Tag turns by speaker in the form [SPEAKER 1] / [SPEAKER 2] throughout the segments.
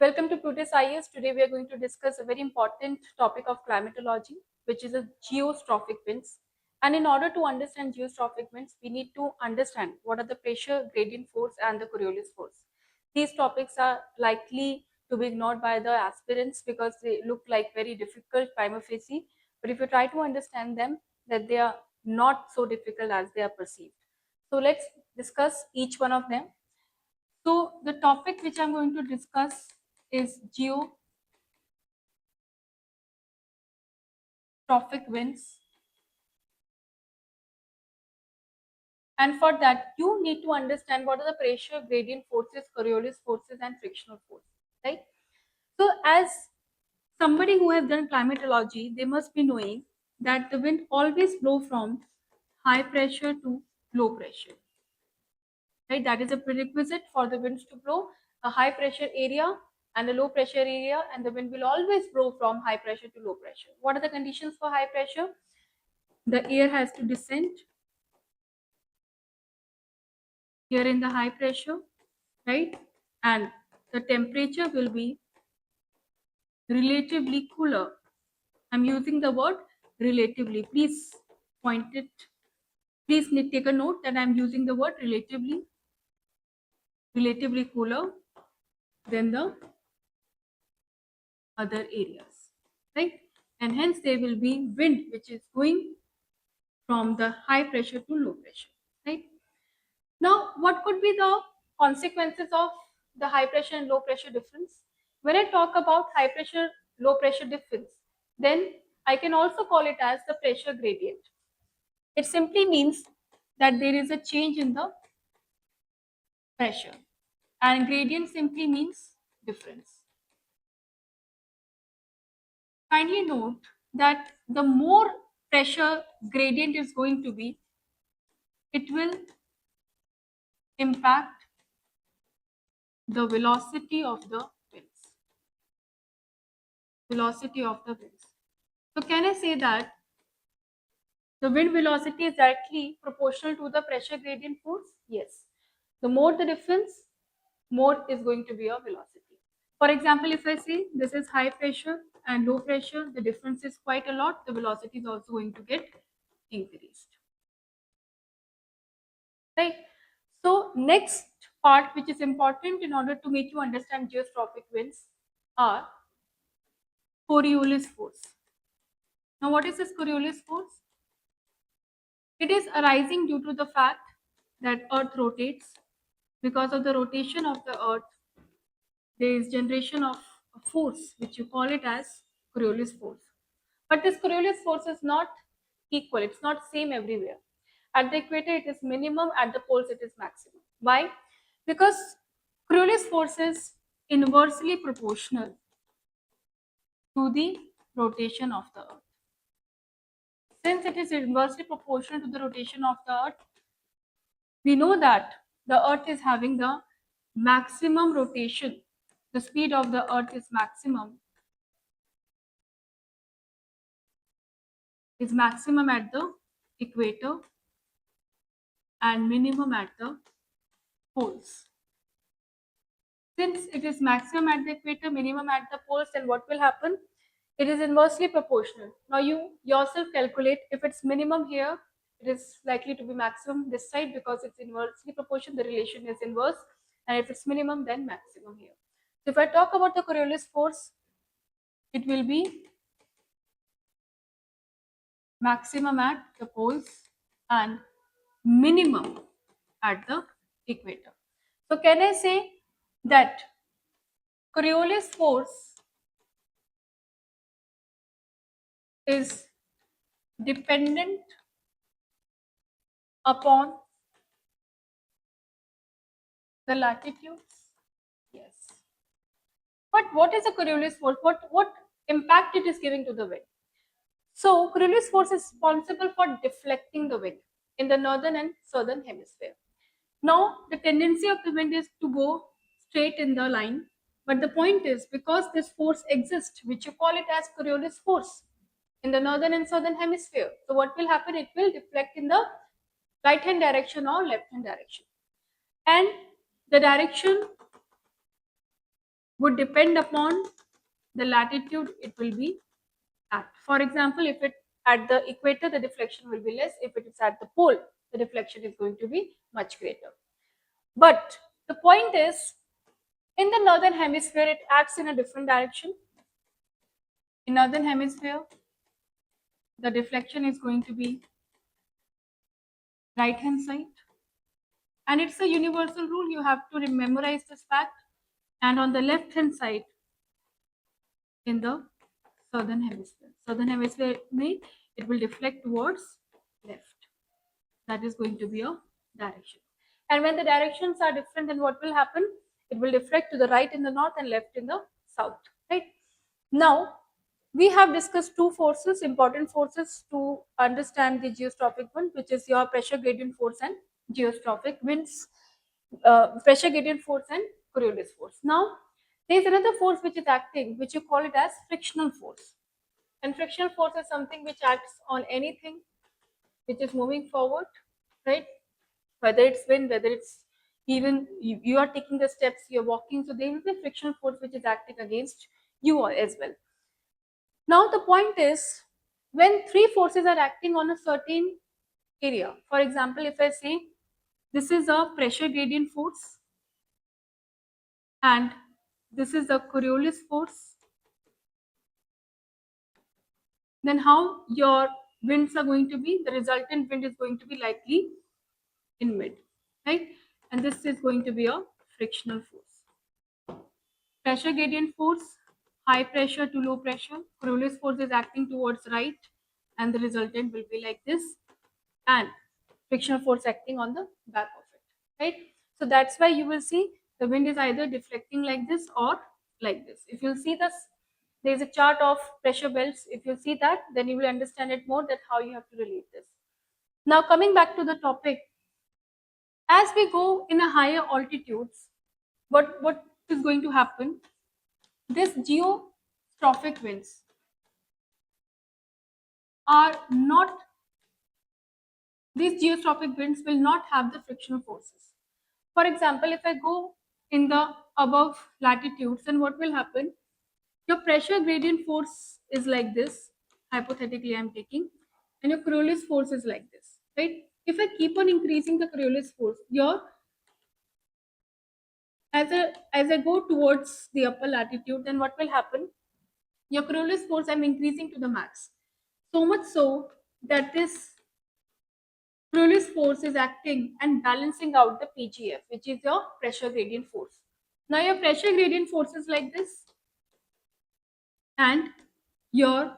[SPEAKER 1] Welcome to Plutus IS. Today we are going to discuss a very important topic of climatology, which is a geostrophic winds. And in order to understand geostrophic winds, we need to understand what are the pressure gradient force and the Coriolis force. These topics are likely to be ignored by the aspirants because they look like very difficult prima facie. But if you try to understand them, that they are not so difficult as they are perceived. So let's discuss each one of them. So the topic which I'm going to discuss is geostrophic winds. And for that, you need to understand what are the pressure gradient forces, Coriolis forces, and frictional force, right? So as somebody who has done climatology, they must be knowing that the wind always blow from high pressure to low pressure, right? That is a prerequisite for the winds to blow. A high pressure area and a low pressure area, and the wind will always blow from high pressure to low pressure. What are the conditions for high pressure? The air has to descend here in the high pressure, right? And the temperature will be relatively cooler. I'm using the word relatively. Please point it. Please take a note that I'm using the word relatively cooler than the other areas, right? And hence there will be wind which is going from the high pressure to low pressure, right? Now, what could be the consequences of the high pressure and low pressure difference? When I talk about high pressure, low pressure difference, then I can also call it as the pressure gradient. It simply means that there is a change in the pressure, and gradient simply means difference. Kindly note that the more pressure gradient is going to be, it will impact the velocity of the winds. Velocity of the winds. So can I say that the wind velocity is directly proportional to the pressure gradient force? Yes. The more the difference, more is going to be a velocity. For example, if I say this is high pressure and low pressure, the difference is quite a lot. The velocity is also going to get increased. Right. So next part which is important in order to make you understand geostrophic winds are Coriolis force. Now what is this Coriolis force? It is arising due to the fact that Earth rotates. Because of the rotation of the Earth, there is generation of a force which you call it as Coriolis force. But this Coriolis force is not equal. It's not same everywhere. At the equator, it is minimum. At the poles, it is maximum. Why? Because Coriolis force is inversely proportional to the rotation of the Earth. Since it is inversely proportional to the rotation of the Earth, we know that the Earth is having the maximum rotation. The speed of the Earth is maximum at the equator and minimum at the poles. Since it is maximum at the equator, minimum at the poles, then what will happen? It is inversely proportional. Now you yourself calculate if it's minimum here, it is likely to be maximum this side because it's inversely proportional, the relation is inverse. And if it's minimum, then maximum here. So if I talk about the Coriolis force, it will be maximum at the poles and minimum at the equator. So can I say that Coriolis force is dependent upon the latitudes? Yes. But what is a Coriolis force? What impact it is giving to the wind? So Coriolis force is responsible for deflecting the wind in the northern and southern hemisphere. Now the tendency of the wind is to go straight in the line, but the point is because this force exists, which you call it as Coriolis force in the northern and southern hemisphere. So what will happen? It will deflect in the right hand direction or left hand direction. And the direction would depend upon the latitude it will be at. For example, if it at the equator, the deflection will be less. If it is at the pole, the deflection is going to be much greater. But the point is, in the northern hemisphere, it acts in a different direction. In northern hemisphere, the deflection is going to be right hand side. And it's a universal rule. You have to memorize this fact. And on the left hand side, in the southern hemisphere. Southern hemisphere means it will deflect towards left. That is going to be a direction. And when the directions are different, then what will happen? It will deflect to the right in the north and left in the south. Right? Now, we have discussed two forces, important forces to understand the geostrophic wind, which is your pressure gradient force and geostrophic winds, pressure gradient force and Coriolis force. Now, there is another force which is acting, which you call it as frictional force. And frictional force is something which acts on anything which is moving forward, right? Whether it's wind, whether it's even you are taking the steps, you're walking, so there will be frictional force which is acting against you as well. Now the point is, when three forces are acting on a certain area, for example, if I say this is a pressure gradient force and this is the Coriolis force, then how your winds are going to be, the resultant wind is going to be likely in mid, right? And this is going to be a frictional force. Pressure gradient force, high pressure to low pressure. Coriolis force is acting towards right and the resultant will be like this, and frictional force acting on the back of it, right? So that's why you will see the wind is either deflecting like this or like this. If you'll see this, there's a chart of pressure belts. If you see that, then you will understand it more, that how you have to relate this. Now coming back to the topic, as we go in a higher altitudes, what is going to happen? This geostrophic winds are not, these geostrophic winds will not have the frictional forces. For example, if I go in the above latitudes, then what will happen? Your pressure gradient force is like this, hypothetically I'm taking, and your Coriolis force is like this, right? If I keep on increasing the Coriolis force, your as I go towards the upper latitude, then what will happen? Your Coriolis force I'm increasing to the max. So much so that this Coriolis force is acting and balancing out the PGF, which is your pressure gradient force. Now your pressure gradient force is like this, and your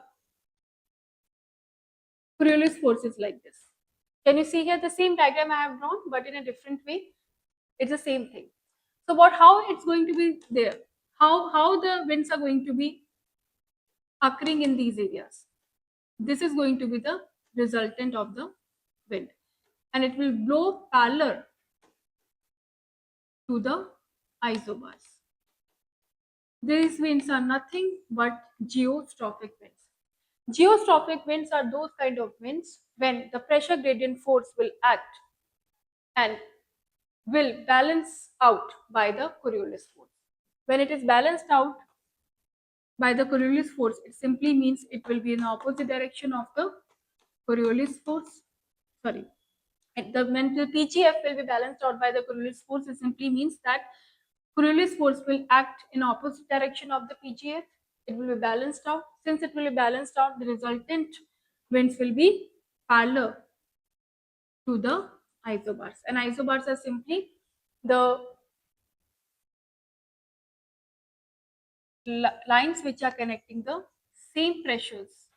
[SPEAKER 1] Coriolis force is like this. Can you see here the same diagram I have drawn, but in a different way? It's the same thing. So how it's going to be there? How the winds are going to be occurring in these areas? This is going to be the resultant of the wind, and it will blow parallel to the isobars. These winds are nothing but geostrophic winds. Geostrophic winds are those kind of winds when the pressure gradient force will act and will balance out by the Coriolis force. When it is balanced out by the Coriolis force, it simply means it will be in the opposite direction of the Coriolis force. Sorry, when the PGF will be balanced out by the Coriolis force, it simply means that Coriolis force will act in opposite direction of the PGF. It will be balanced out. Since it will be balanced out, the resultant winds will be parallel to the isobars. And isobars are simply the lines which are connecting the same pressures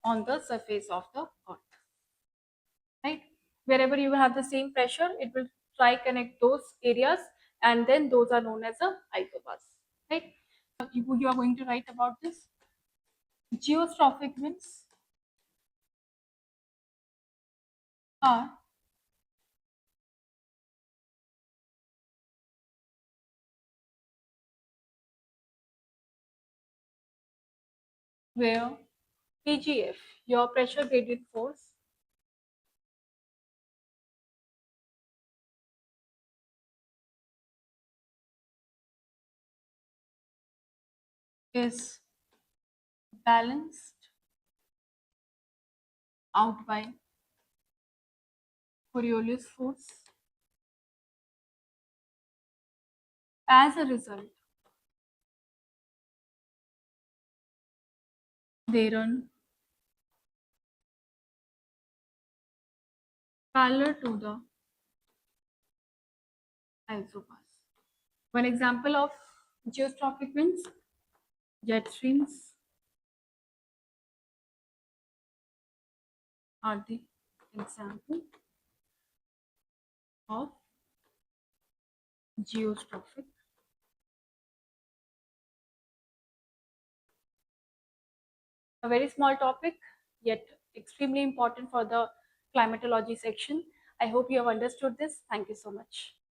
[SPEAKER 1] on the surface of the earth, right? Wherever you will have the same pressure, it will try connect those areas, and then those are known as the isobars, right? You are going to write about this. Geostrophic winds are where PGF, your pressure gradient force, is balanced out by Coriolis force. As a result, they run parallel to the isobars. One example of geostrophic winds, jet streams are the example of geostrophic. A very small topic, yet extremely important for the climatology section. I hope you have understood this. Thank you so much.